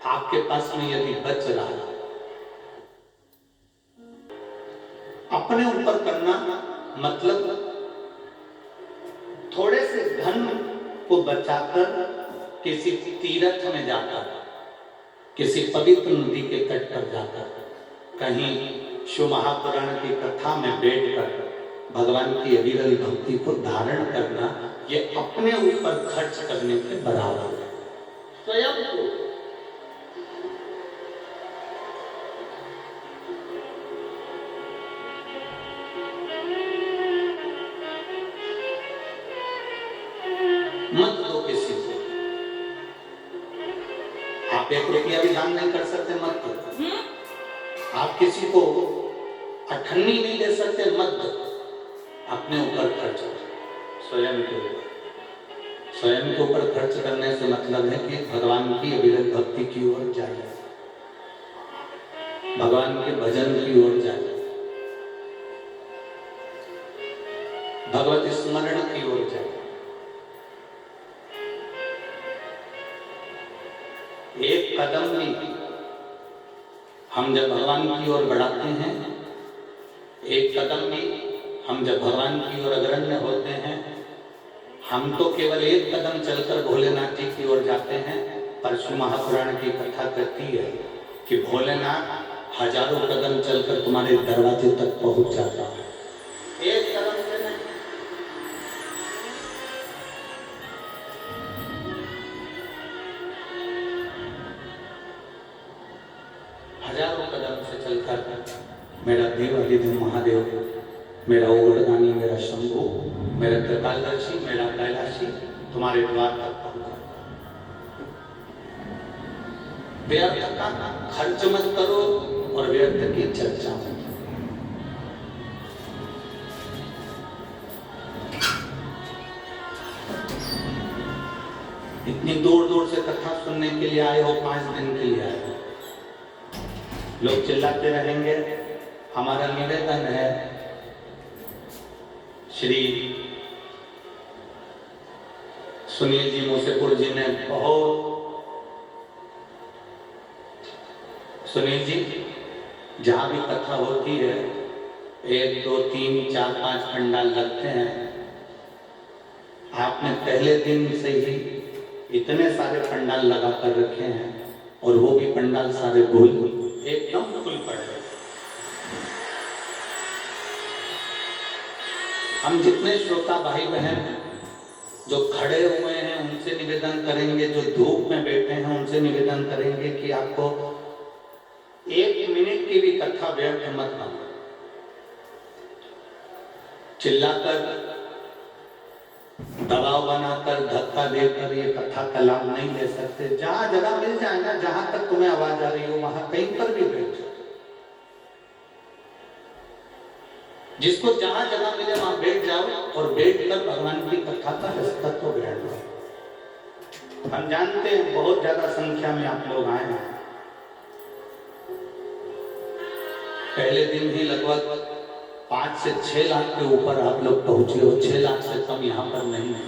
आपके पास में यदि बच रहा है, अपने ऊपर करना मतलब थोड़े से धन को बचाकर किसी तीर्थ में जाकर, किसी पवित्र नदी के तट पर जाकर, कहीं शिव महापुराण की कथा में बैठकर भगवान की अविरल भक्ति को धारण करना, ये अपने ऊपर खर्च करने के बराबर है। स्वयं को मत दो किसी को। आप 1 रुपया भी दान नहीं कर सकते, मत दो। आप किसी को अठन्नी नहीं दे सकते, मत दो। अपने ऊपर खर्च करो, स्वयं के ऊपर। स्वयं के ऊपर खर्च करने से मतलब है कि भगवान की अविरल भक्ति की ओर जाइए, भगवान के भजन की ओर जाइए, भगवत स्मरण की ओर जाइए। एक कदम भी हम जब भगवान की ओर बढ़ाते हैं, एक कदम भी हम जब भगवान की ओर अग्रसर होते हैं, हम तो केवल एक कदम चलकर भोलेनाथ जी की ओर जाते हैं, पर शिव महापुराण की कथा कहती है कि भोलेनाथ हजारों कदम चलकर तुम्हारे दरवाजे तक पहुंच जाता है। एक कदम से नहीं, हजारों कदम से चलकर मेरा देवाधिदेव महादेव, मेरा ओगरदानी, मेरा शंभू, मेरा त्रिकालदर्शी, मेरा कैलाशी तुम्हारे द्वार तक पहुंचा। व्यर्थ का खर्च मत करो और व्यर्थ की चर्चा मत करो। इतनी दूर दूर से कथा सुनने के लिए आए हो, 5 दिन के लिए आए हो, लोग चिल्लाते रहेंगे। हमारा निवेदन है, श्री सुनील जी मूसेपुर जी ने बहुत, सुनील जी जहां भी कथा होती है 1 2 3 4 5 पंडाल लगते हैं, आपने पहले दिन से ही इतने सारे पंडाल लगा कर रखे हैं और वो भी पंडाल सारे गोल एकदम फुल पड़े। हम जितने श्रोता भाई बहन जो खड़े हुए हैं उनसे निवेदन करेंगे, जो धूप में बैठे हैं उनसे निवेदन करेंगे कि आपको 1 मिनट की भी कथा व्यर्थ मत करना। चिल्लाकर, दबाव बनाकर, धक्का देकर ये कथा का लाभ नहीं ले सकते। जहां जगह मिल जाए ना, जहां तक तुम्हें आवाज आ रही हो वहां कहीं पर भी बैठ जाओ। जिसको जहां जगह मिले वहां बैठ जाओ और बैठकर भगवान की कथा का रसतत्व ग्रहण करो। हम जानते हैं बहुत ज्यादा संख्या में आप लोग आए हैं। पहले दिन ही लगभग 5 से 6 लाख के ऊपर आप लोग पहुंचे हो, 6 लाख से कम यहाँ पर नहीं है।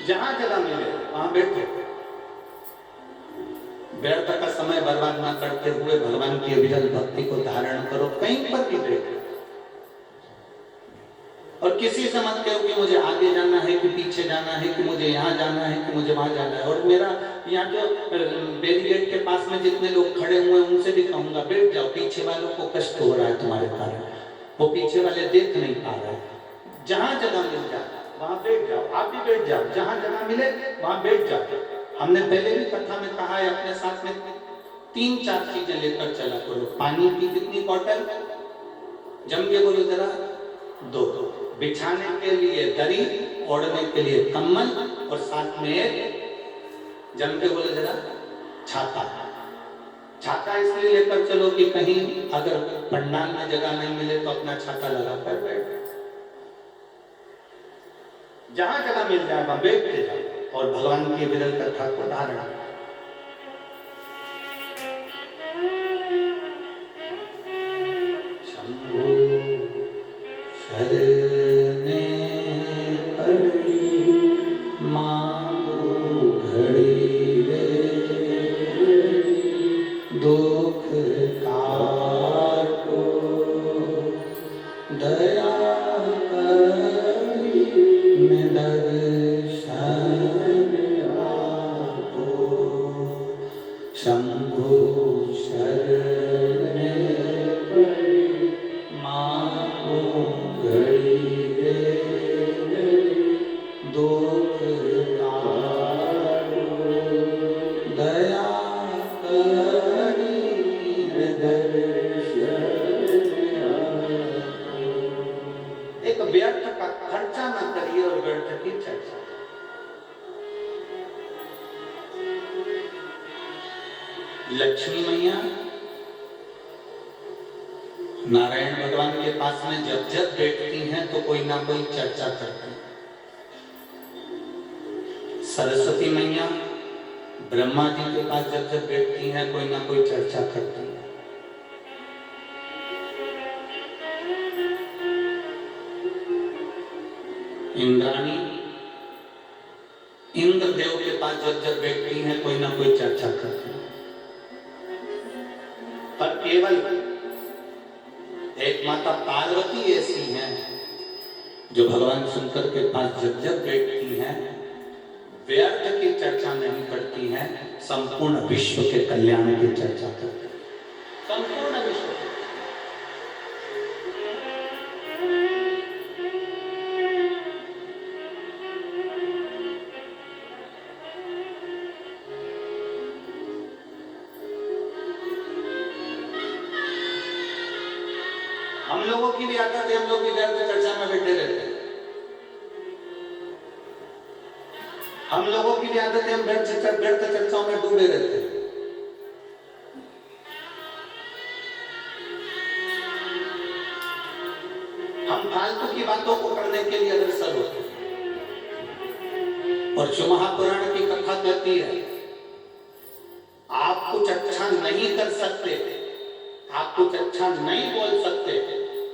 जहां जगह मिले वहां बैठो, व्यर्थ का समय बर्बाद न करते हुए भगवान की अविरल भक्ति को धारण करो, कहीं पर भी बैठो। और किसी से मत कहो कि मुझे आगे जाना है कि पीछे जाना है, कि मुझे यहाँ जाना है कि मुझे वहां जाना है। और मेरा यहाँ जो बैरिकेड के पास में जितने लोग खड़े हुए हैं उनसे भी कहूंगा बैठ जाओ, पीछे वालों को कष्ट हो रहा है तुम्हारे कारण, वो पीछे वाले देख नहीं पा रहे। जहां जगह मिल जाए वहां बैठ जाओ, आप भी बैठ जाओ, जहां जगह मिले वहां बैठ जाओ। हमने पहले भी कथा में कहा है, अपने साथ में 3-4 चीजें लेकर चला करो। पानी की कितनी बॉटल, जम के बोलो जरा, 2। बिछाने के लिए दरी, ओढ़ने के लिए कम्बल, और साथ में जम के बोले जरा छाता। छाता इसलिए लेकर चलो कि कहीं अगर पंडाल में जगह नहीं मिले तो अपना छाता लगाकर बैठ। जहां जगह मिल जाए वहां बैठते जाओ और भगवान की विरल कथा को धारण। शंभो शरणे पड़ी लक्ष्मी मैया नारायण भगवान के पास में जब जब बैठती हैं तो कोई ना कोई चर्चा करती है। सरस्वती मैया ब्रह्मा जी के पास जब जब बैठती हैं कोई ना कोई चर्चा करती है। इंद्राणी इंद्र देव के पास जब जब बैठती हैं कोई ना कोई चर्चा करती है। पर केवल एक माता पार्वती ऐसी हैं जो भगवान शंकर के पास जब जब बैठती हैं व्यर्थ की चर्चा नहीं करती हैं, संपूर्ण विश्व के कल्याण की चर्चा करती हैं। संपूर्ण विश्व हम लोगों की भी आदत है, हम लोग भी व्यर्थ चर्चा में बैठे रहते हैं। हम लोगों की भी आदत है, हम व्यर्थ चर्चाओं में डूबे रहते हैं। हम फालतू की बातों को करने के लिए अग्रसर होते हैं। और शिव महापुराण की कथा कहती है आप कुछ अच्छा नहीं कर सकते, आप कुछ अच्छा नहीं बोल सकते,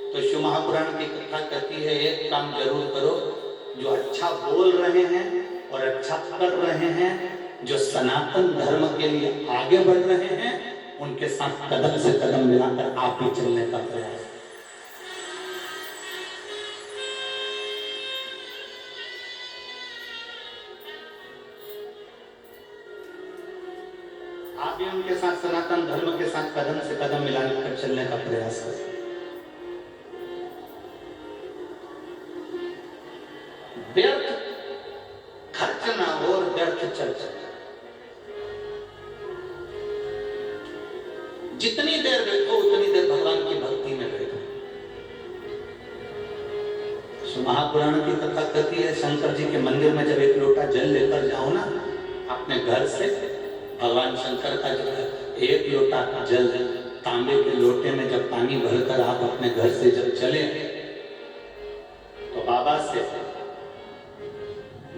तो शिव महापुराण की कथा कहती है एक काम जरूर करो, जो अच्छा बोल रहे हैं और अच्छा कर रहे हैं, जो सनातन धर्म के लिए आगे बढ़ रहे हैं, उनके साथ कदम से कदम मिलाकर आप ही चलने का प्रयास। आप भी उनके साथ सनातन धर्म के साथ कदम से कदम मिलाकर चलने का प्रयास करें। व्यर्थ खर्च ना हो और व्यर्थ चर्चा। जितनी देर बैठो उतनी देर भगवान की भक्ति में बैठो। महापुराण की कथा कहती है शंकर जी के मंदिर में जब एक लोटा जल लेकर जाओ ना अपने घर से, भगवान शंकर का जो है एक लोटा जल तांबे के लोटे में जब पानी भरकर आप अपने घर से जब चले तो बाबा से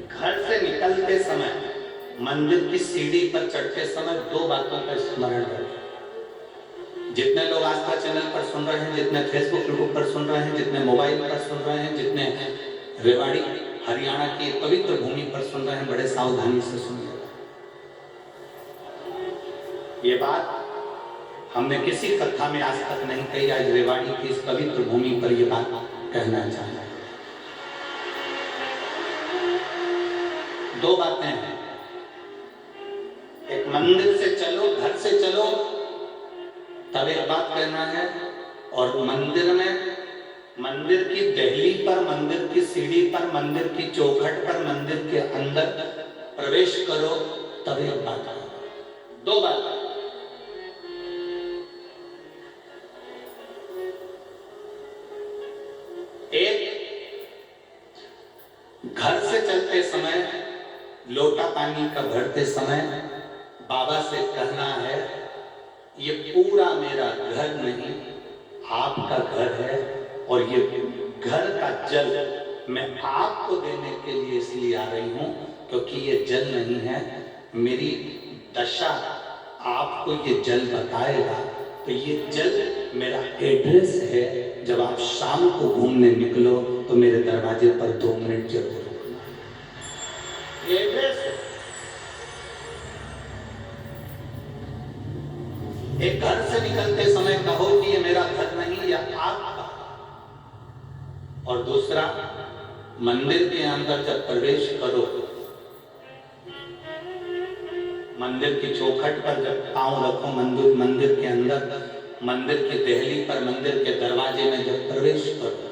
घर से निकलते समय मंदिर की सीढ़ी पर चढ़ते समय दो बातों का स्मरण रखें। जितने लोग आस्था चैनल पर सुन रहे हैं, जितने फेसबुक पर सुन रहे हैं, जितने मोबाइल पर सुन रहे हैं, जितने रेवाड़ी हरियाणा की पवित्र भूमि पर सुन रहे हैं, बड़े सावधानी से सुनिए। ये बात हमने किसी कथा में आज तक नहीं कही, आज रेवाड़ी की इस पवित्र भूमि पर यह बात कहना चाहता हूं। दो बातें हैं, एक मंदिर से चलो, घर से चलो तब एक बात कहना है, और मंदिर में, मंदिर की दहली पर, मंदिर की सीढ़ी पर, मंदिर की चौखट पर, मंदिर के अंदर प्रवेश करो तब एक बात है। दो बात। एक, घर से चलते समय लोटा पानी का भरते समय बाबा से कहना है ये पूरा मेरा घर नहीं आपका घर है, और ये घर का जल मैं आपको देने के लिए इसलिए आ रही हूं क्योंकि ये जल नहीं है, मेरी दशा आपको ये जल बताएगा। तो ये जल मेरा एड्रेस है, जब आप शाम को घूमने निकलो तो मेरे दरवाजे पर 2 मिनट जरूर रुकना। एड्रेस एक घर से निकलते समय कहो कि ये मेरा घर नहीं या आपका, और दूसरा मंदिर के अंदर जब प्रवेश करो, मंदिर की चौखट पर जब पांव रखो, मंदिर के अंदर, मंदिर की देहली पर, मंदिर के दरवाजे में जब प्रवेश करो,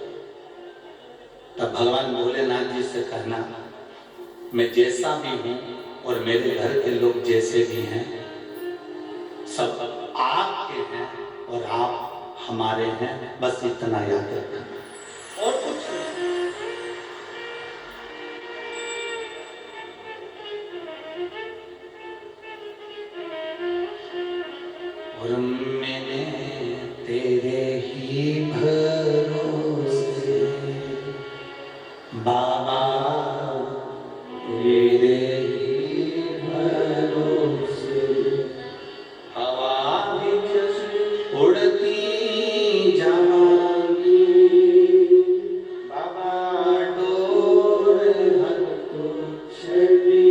तब भगवान भोलेनाथ जी से कहना मैं जैसा भी हूं और मेरे घर के लोग जैसे भी हैं सब आपके हैं और आप हमारे हैं, बस इतना याद रखना और कुछ नहीं। और मैंने तेरे ही भरोसे बाबा, तेरे ही भरोसे हवा भी जैसे उड़ती जाऊंगी बाबा, डोर हर तो छड़ी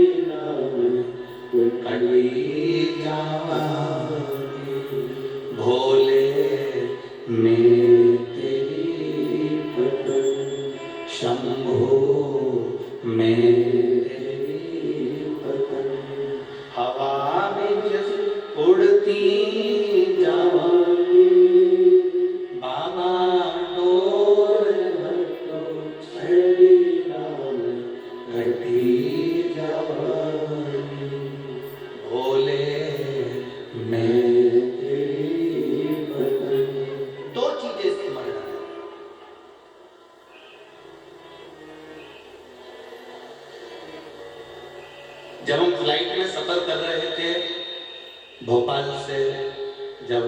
कड़ी जाऊंगी भोले मैं तेरी पतन शंभो मैं तेरी पतन हवा में जैसे उड़ती जाऊंगी बाबा, डोर हर तो छड़ी घटी जाऊंगी भोले मैं तेरी पतन। दो चीजें स्मरण है। जब हम फ्लाइट में सफर कर रहे थे भोपाल से जब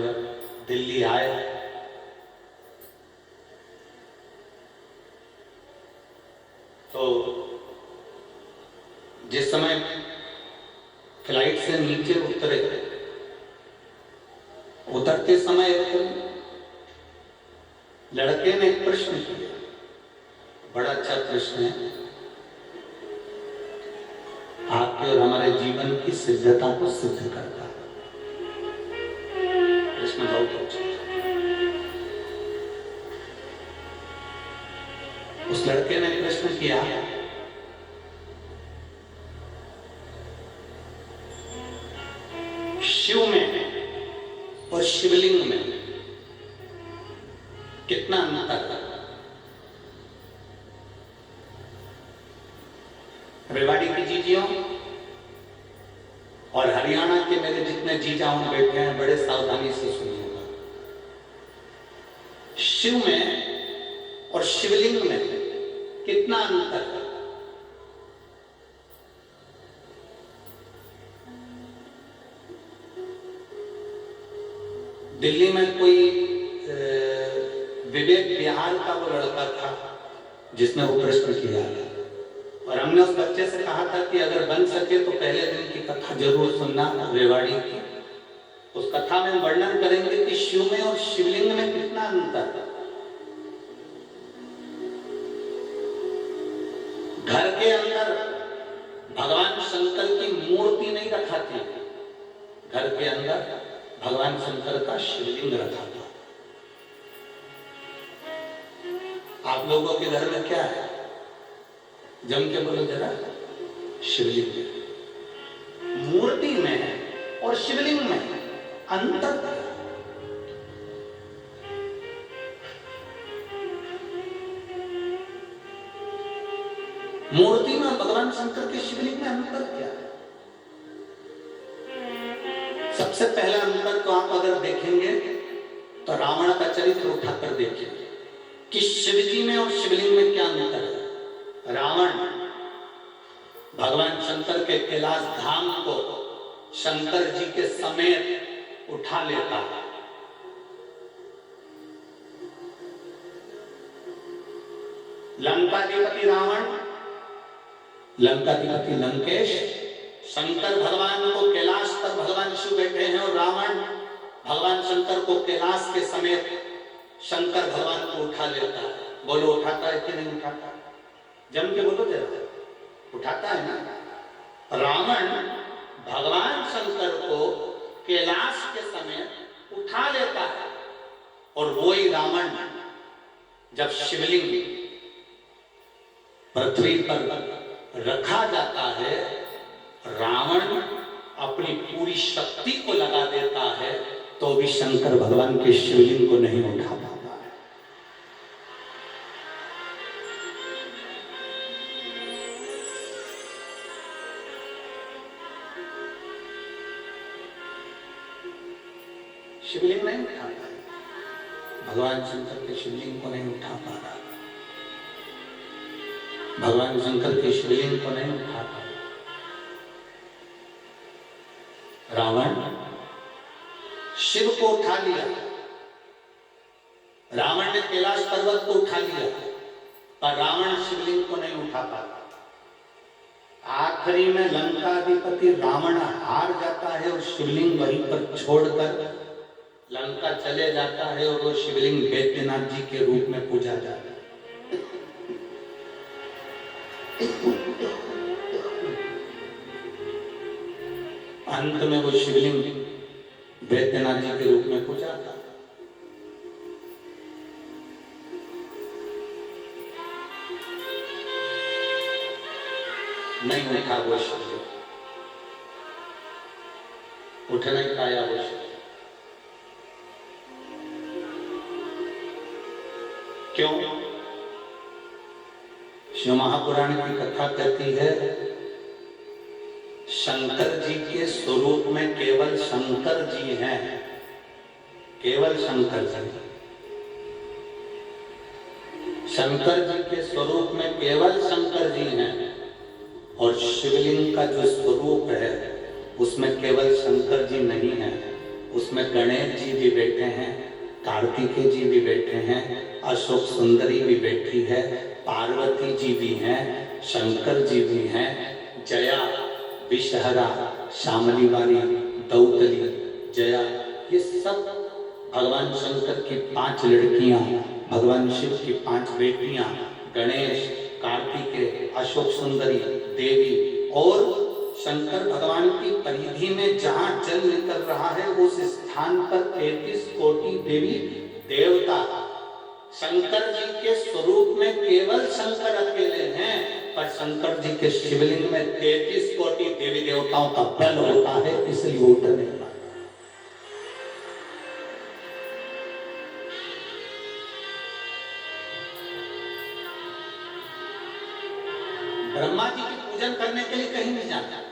दिल्ली आए, तो जिस समय फ्लाइट से नीचे उतरते समय एक लड़के ने एक प्रश्न किया, बड़ा अच्छा प्रश्न है, आपके और हमारे जीवन की सिद्धता को सिद्ध करता है। प्रश्न बहुत अच्छा। उस लड़के ने प्रश्न किया, शिव में और शिवलिंग में कितना अंतर है? रेवाड़ी की जीजियों और हरियाणा के मेरे जितने जीजाओं बैठे हैं, बड़े सावधानी से सुनिएगा। शिव में और शिवलिंग में कितना अंतर है? दिल्ली में कोई विवेक बिहार का वो लड़का था जिसने वो प्रश्न किया, और हमने उस बच्चे से कहा था कि अगर बन सके तो पहले दिन की कथा जरूर सुनना रेवाड़ी की। उस कथा में हम वर्णन करेंगे कि शिव में और शिवलिंग में कितना अंतर है। घर के अंदर भगवान शंकर की मूर्ति नहीं रखा थी, घर के अंदर भगवान शंकर का शिवलिंग रखा था। आप लोगों के घर में क्या है? जम के बोलो जरा। शिवलिंग मूर्ति में और शिवलिंग में अंतर है। मूर्ति में भगवान शंकर के शिवलिंग में अंतर क्या है? सबसे पहला अंतर तो आप अगर देखेंगे तो रावण का चरित्र उठाकर देखिए कि शिवजी में और शिवलिंग में क्या अंतर है। रावण भगवान शंकर के कैलाश धाम को शंकर जी के समेत उठा लेता है। लंकाधिपति रावण, लंकाधिपति लंकेश शंकर भगवान को कैलाश पर भगवान शिव बैठे हैं, और रावण भगवान शंकर को कैलाश के समेत शंकर भगवान को उठा लेता है। बोलो उठाता है कि नहीं उठाता? जम के बोलो जरा। उठाता है ना? रावण भगवान शंकर को कैलाश के समेत उठा लेता है, और वही रावण जब शिवलिंग पृथ्वी पर रखा जाता है, रावण अपनी पूरी शक्ति को लगा देता है तो भी शंकर भगवान के शिवलिंग को नहीं उठा पाता है। शिवलिंग नहीं उठा पा रहा, भगवान शंकर के शिवलिंग को नहीं उठा पा रहा, भगवान शंकर के शिवलिंग को नहीं उठा पा रहा। रावण शिव को उठा लिया, रावण ने कैलाश पर्वत को उठा लिया, पर रावण शिवलिंग को नहीं उठा पाता। आखिरी में लंकाधिपति रावण हार जाता है और शिवलिंग वहीं पर छोड़कर लंका चले जाता है और वो शिवलिंग बैद्यनाथ जी के रूप में पूजा जाता है। अंत में वो शिवलिंग बैद्यनाथ जी के रूप में पूजा था। नहीं उठा वो शिवलिंग, उठ नहीं पाया वो शिवलिंग। क्यों? शिव महापुराण की कथा कहती है शंकर जी के स्वरूप में केवल शंकर जी हैं, केवल शंकर जी। शंकर जी के स्वरूप में केवल शंकर जी हैं और शिवलिंग का जो स्वरूप है उसमें केवल शंकर जी नहीं है, उसमें गणेश जी भी बैठे हैं, कार्तिकेय जी भी बैठे हैं, अशोक सुंदरी भी बैठी है, पार्वती जी भी हैं, शंकर जी भी हैं, जया, विषहरा, शामली वाली, दौतली, जया, ये सब भगवान शंकर की 5 लड़कियां, भगवान शिव की 5 बेटियां, गणेश, कार्तिकेय, अशोक सुंदरी, देवी और शंकर भगवान की परिधि में जहां जल निकल रहा है उस स्थान पर 33 कोटि देवी देवता। शंकर जी के स्वरूप में केवल शंकर अकेले हैं, पर शंकर जी के शिवलिंग में 33 कोटि देवी देवताओं का बल होता है, इसलिए उठ नहीं पाता। ब्रह्मा जी की पूजन करने के लिए कहीं नहीं जाना,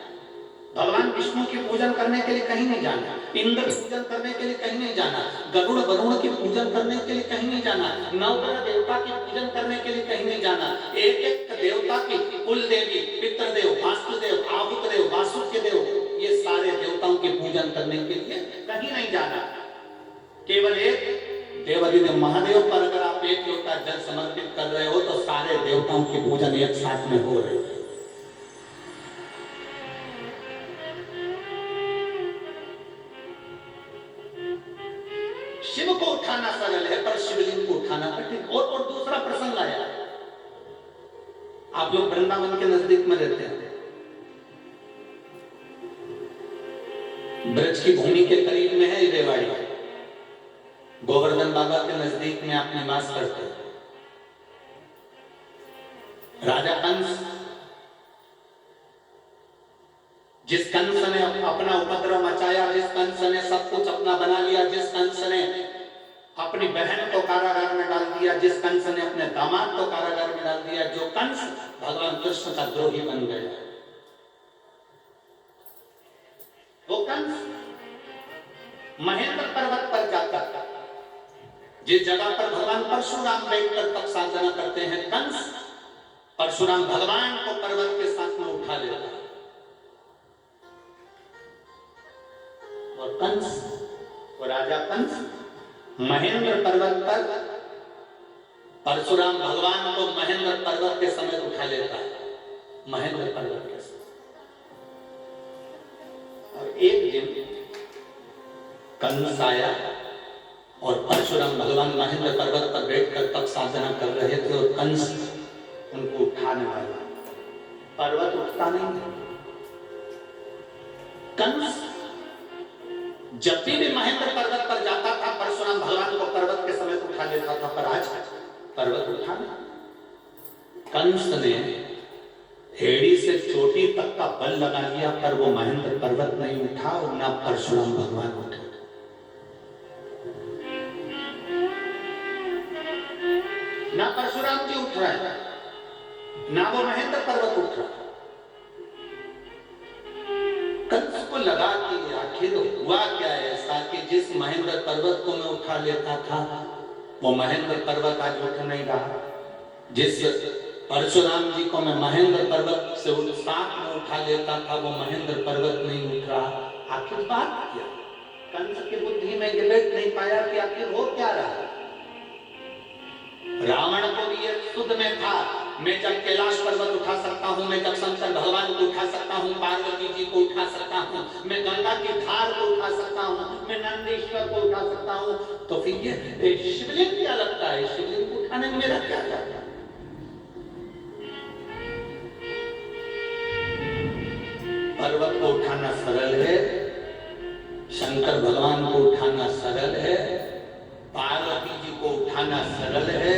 भगवान विष्णु की पूजन करने के लिए कहीं नहीं जाना, इंद्र की पूजन करने के लिए कहीं नहीं जाना, गरुड़ वरुण की पूजन करने के लिए कहीं नहीं जाना, नवग्रह देवता की पूजन करने के लिए कहीं नहीं जाना, एक एक देवता की कुल देवी, पितृदेव, वास्तुदेव, आहुतदेव, वासुदेव देव, ये सारे देवताओं की पूजन करने के लिए कहीं नहीं जाना। केवल एक देवाधिदेव महादेव पर अगर आप एक लोटा जल समर्पित कर रहे हो तो सारे देवताओं की पूजन एक साथ में हो रही है। शिव को उठाना सरल है पर शिवलिंग को उठाना कठिन। और दूसरा प्रसंग आया, आप लोग वृंदावन के नजदीक में रहते हैं, ब्रज की भूमि के करीब में है रेवाड़ी, गोवर्धन बाबा के नजदीक में आप निवास करते हैं। राजा कंस, जिस कंस ने अपना उपद्रव मचाया, जिस कंस ने सब कुछ अपना बना लिया, जिस कंस ने अपनी बहन को कारागार में डाल दिया, जिस कंस ने अपने दामाद को कारागार में डाल दिया, जो कंस भगवान कृष्ण का द्रोही बन गया, वो कंस महेंद्र पर्वत पर जाता था, जिस जगह पर भगवान परशुराम बैठकर तप साधना करते हैं। कंस परशुराम भगवान को पर्वत के साथ में उठा लेता है और कंस, वो राजा कंस महेंद्र पर्वत पर परशुराम भगवान को महेंद्र पर्वत के समेत उठा लेता है, महेंद्र पर्वत के समेत। और एक दिन कंस आया और परशुराम भगवान महेंद्र पर्वत पर बैठकर तप साधना कर रहे थे और कंस उनको उठाने वाला, पर्वत उठता नहीं। कंस जब भी महेंद्र पर्वत पर जाता था परशुराम भगवान को पर्वत के समेत उठा लेता था, पर आज पर्वत उठा नहीं। कंस ने हेड़ी से चोटी तक का बल लगा लिया पर वो महेंद्र पर्वत नहीं उठा और ना परशुराम भगवान उठे। ना परशुराम जी उठ रहा है, ना वो महेंद्र पर्वत उठ रहा। कंस को लगा कि आखिर हुआ क्या ऐसा कि जिस महेंद्र पर्वत को मैं उठा लेता था वो महेंद्र पर्वत आज उठ नहीं रहा, जिस परशुराम जी को मैं महेंद्र पर्वत से साथ में उठा लेता था वो महेंद्र पर्वत नहीं उठ रहा। आखिर बात क्या? कंस की बुद्धि में ये बैठ नहीं पाया कि आखिर हो क्या रहा। रावण को भी ये सुध में था, मैं जब कैलाश पर्वत उठा सकता हूँ, मैं जब शंकर भगवान को उठा सकता हूँ, पार्वती जी को उठा सकता हूँ, मैं गंगा की धार को उठा सकता हूँ, मैं नंदीश्वर को उठा सकता हूँ, तो फिर ये शिवलिंग क्या लगता है, शिवलिंग को उठाने में मेरा क्या जाता है। पर्वत को उठाना सरल है, शंकर भगवान को उठाना सरल है, पार्वती जी को उठाना सरल है,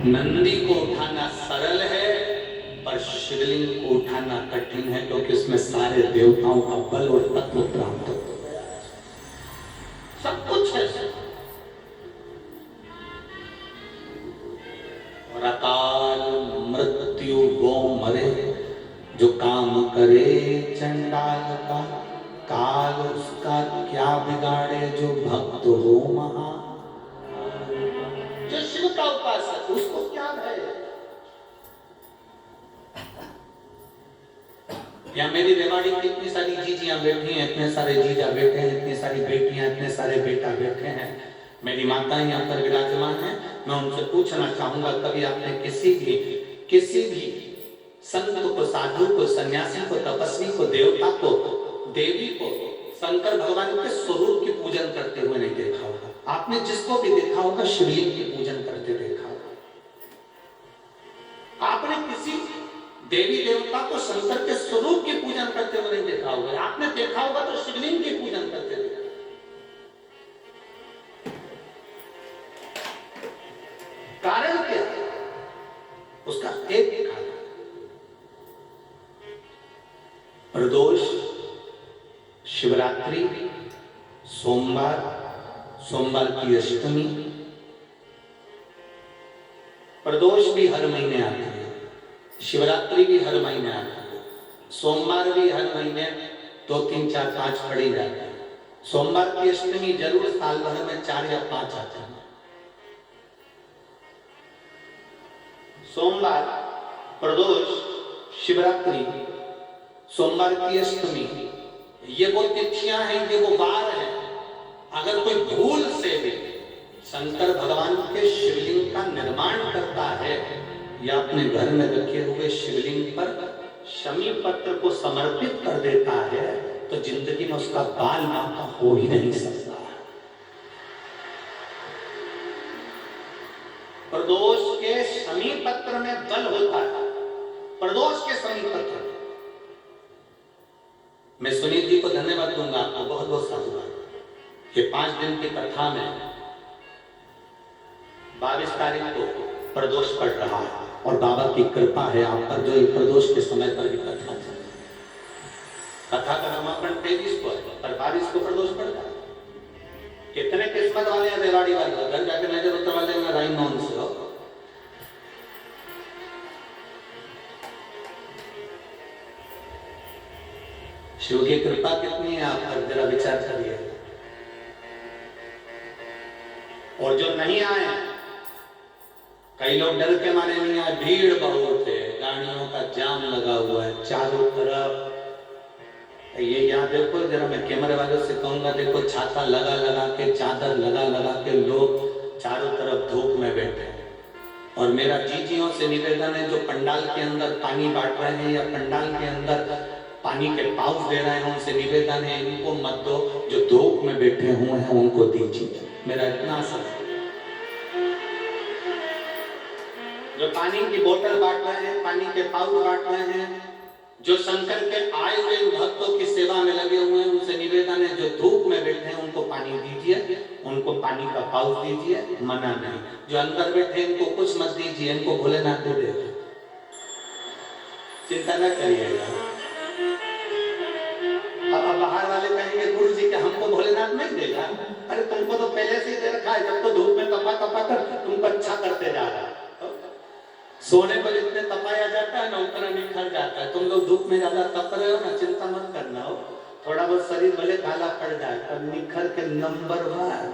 नंदी को उठाना सरल है, पर शिवलिंग को उठाना कठिन है, क्योंकि इसमें सारे देवताओं का बल और तत्व प्राप्त हो गया है, सब कुछ है। और अकाल मृत्यु गो मरे, जो काम करे चंडाल का, काल उसका क्या बिगाड़े, जो भक्त हो महा। जो शिव का उपासक उसको क्या भय। यहाँ मेरी रेवाड़ी में इतनी सारी जीजियां बैठी हैं, इतने सारे जीजा बैठे हैं, इतनी सारी बेटियां, इतने सारे बेटा बैठे हैं, मेरी माता यहाँ पर विराजमान है। मैं उनसे पूछना चाहूंगा, कभी आपने किसी भी संत को, साधु को, सन्यासी को, तपस्वी को, देवता को, देवी को शंकर भगवान के स्वरूप की पूजन करते हुए नहीं देखा होगा? आपने जिसको भी देखा होगा शिवलिंग की पूजन करते देखा होगा। आपने किसी देवी देवता को शंकर के स्वरूप की पूजन करते हुए नहीं देखा होगा। आपने देखा होगा तो शिवलिंग की पूजन करते देखा। कारण क्या है? उसका एक कारण, प्रदोष, शिवरात्रि, सोमवार की अष्टमी। प्रदोष भी हर महीने आती है, शिवरात्रि भी हर महीने आती है, सोमवार भी हर महीने 2, 3, 4, 5 पड़ी जाती है। सोमवार की अष्टमी जरूर साल भर में 4 या 5 आते हैं। सोमवार, प्रदोष, शिवरात्रि, सोमवार की अष्टमी, ये वो तिथियां हैं, ये वो वार हैं। अगर कोई भूल से भी शंकर भगवान के शिवलिंग का निर्माण करता है या अपने घर में रखे हुए शिवलिंग पर शमी पत्र को समर्पित कर देता है, तो जिंदगी में उसका बाल बांका हो ही नहीं सकता। प्रदोष के शमी पत्र में बल होता है। प्रदोष के शमी पत्र, मैं सुनील जी को धन्यवाद दूंगा, आपको बहुत बहुत साधुवाद। ये 5 दिन की कथा में 22 तारीख को प्रदोष पड़ रहा है और बाबा की कृपा है आप पर, जो प्रदोष के समय पर भी कथा चल। कथा का नामाकरण 23 को है, पर 22 को प्रदोष पड़ता है। कितने किस्मत वाले हैं रेवाड़ी वाले, घर जाके नजर उतर वाले में राई नॉन से हो। शिव की कृपा कितनी है आप पर, जरा विचार करिए। और जो नहीं आए, कई लोग डर के मारे नहीं आए, भीड़ बहुत है, गाड़ियों का जाम लगा हुआ है चारों तरफ। ये यहाँ देखो, जरा मैं कैमरे वालों से कहूंगा, देखो छाता लगा लगा के, चादर लगा लगा के लोग चारों तरफ धूप में बैठे हैं। और मेरा जीजियों से निवेदन है, जो पंडाल के अंदर पानी बांट रहे हैं या पंडाल के अंदर पानी के पाउच दे रहे हैं, उनसे निवेदन है इनको मत दो, जो धूप में बैठे हुए हैं उनको दीजिए। मेरा इतना आशा है। जो पानी की बोतल बांट रहे हैं, पानी के पाउच बांट रहे हैं, जो शंकर के आए हुए भक्तों की सेवा में लगे हुए हैं, उनसे निवेदन है जो धूप में बैठे हैं उनको पानी दीजिए, उनको पानी का पाउच दीजिए, मना नहीं। जो अंदर बैठे इनको कुछ मत दीजिए, इनको भोलेनाथ दे देगा, चिंता न करिएगा। अब बाहर वाले कहेंगे गुरु जी के हमको भोलेनाथ नहीं देगा। अरे तुमको तो पहले से ही दे रखा है, जब तो धूप में तपा तपा कर तुमको अच्छा करते जा रहा है। सोने पर जितने तपाया जाता है ना, उतना निखर जाता है। तुम लोग धूप में ज्यादा तप रहे हो ना, चिंता मत करना हो, थोड़ा बहुत शरीर भले काला पड़ जाए पर निखर के नंबर 1।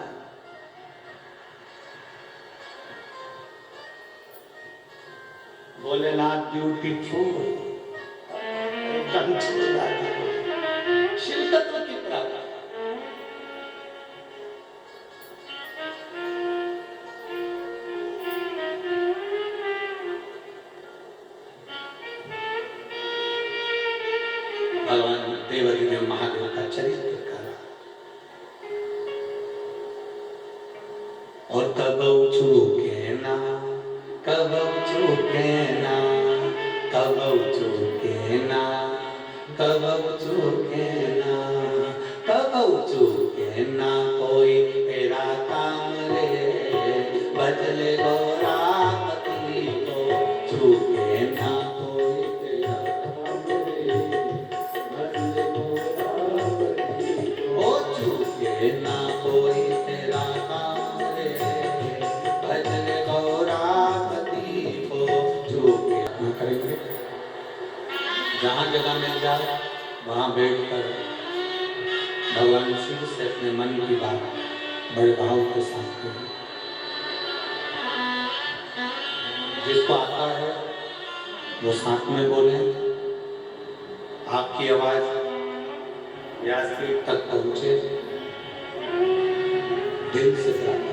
भोलेनाथ ब्यूटीफुल, शिव तत्व की प्राप्ति। चरित्र करा। और कबऊ चूके ना, कबऊ चूके ना, कबऊ चूके ना, कबऊ चूके ना, कबऊ चूके ना कोई तेरा काम रे, बदले गोरा पति को चूके ना कोई तेरा काम रे, बदले गोरा पति को चूके ना कोई तेरा काम रे, बदले गोरा पति को चूके ना करेंगे। जहाँ जगह मिल जाए वहाँ बैठकर भगवान शिव से अपने मन की बात बड़े भाव के साथ करें। जिसको आता है वो साथ में बोले। आपकी आवाज व्यासपीठ तक पहुंचे, दिल से प्रार्थना।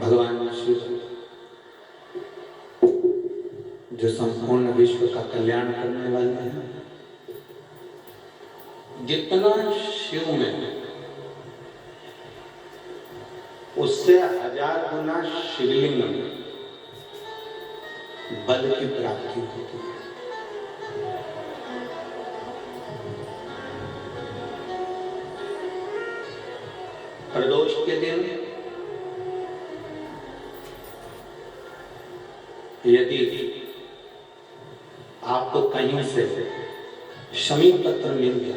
भगवान शिव जो संपूर्ण विश्व का कल्याण करने वाले हैं, जितना शिव में उससे 1000 गुना शिवलिंग में बल की प्राप्ति होती है। प्रदोष के दिन यदि आपको कहीं से शमी पत्र मिल गया